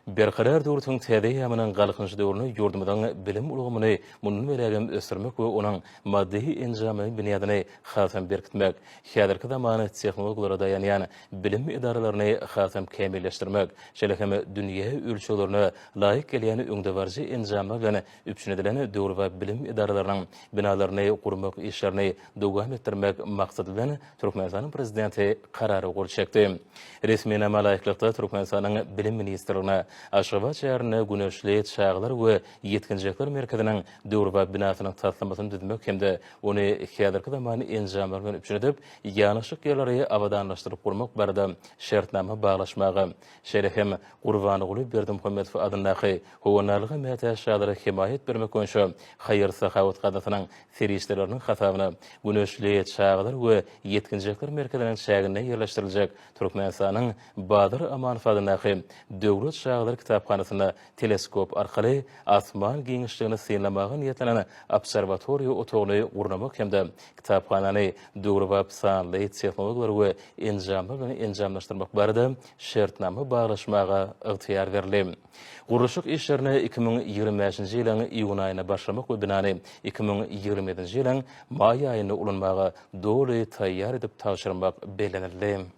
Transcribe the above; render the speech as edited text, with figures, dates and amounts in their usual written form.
Berqarar döwrütiň täze ýamynyň galkynjy döwrüne ýurdumyň bilim ulgamyny munun belägem ösürmek we onuň maddi enjamy binýadyny hasam berkitmek, häzirki zamany tehnologiýalara daýanýan bilim idaralaryny hasam kämilleşdirmek, şeýlehem dünýä ölçülerini laýyk gelýän öňde barjy enjamy bilen üpşünedilen döwür we bilim idaralarynyň binalaryny gurmak işlerini dowam etdirmek maksady bilen Türkmenistanyň prezidenti karary görüşekdi. Resmi nama laýyklykda Türkmenistanyň bilim ministrligine Aşgabat şäherine güneşli çağlar we yetkinjekler merkeziniň döwür we binasynyň taslamasyny düzmek hemde ony häzirki zamany enjamlar bilen üpşünedip ýanyşyk ýerleri abadanlaşdyryp gurmak barada şertnama baglaşmagy, şeýlehem Gurbanyguly Berdimuhammedow adyndaky howanarlygy mätä şahdara himayet bermek üçin haýyr sahawat gadasynyň serişleriniň hasabyna güneşli çağlar we yetkinjekler merkeziniň şäherine ýerleşdiriljek Türkmenistanyň Badyr Amanov adyndaky döwlet şahyr kitapxanasyna teleskop arkaly asman giňişligini synlamagy niýetlenen observatoriýa otagyny gurnamak hemde kitapxanany döwür we sanly tehnologiýalar we enjamlar bilen enjamlaşdyrmak barada şertnama baglaşmaga ygtyýar berildi. Guruluşyk işlerini 2025-nji ýylyň iýun aýyna başlamak we binany 2027-nji ýylyň maý aýyna ulanmaga doly taýýar edip taşyrmak belenildi.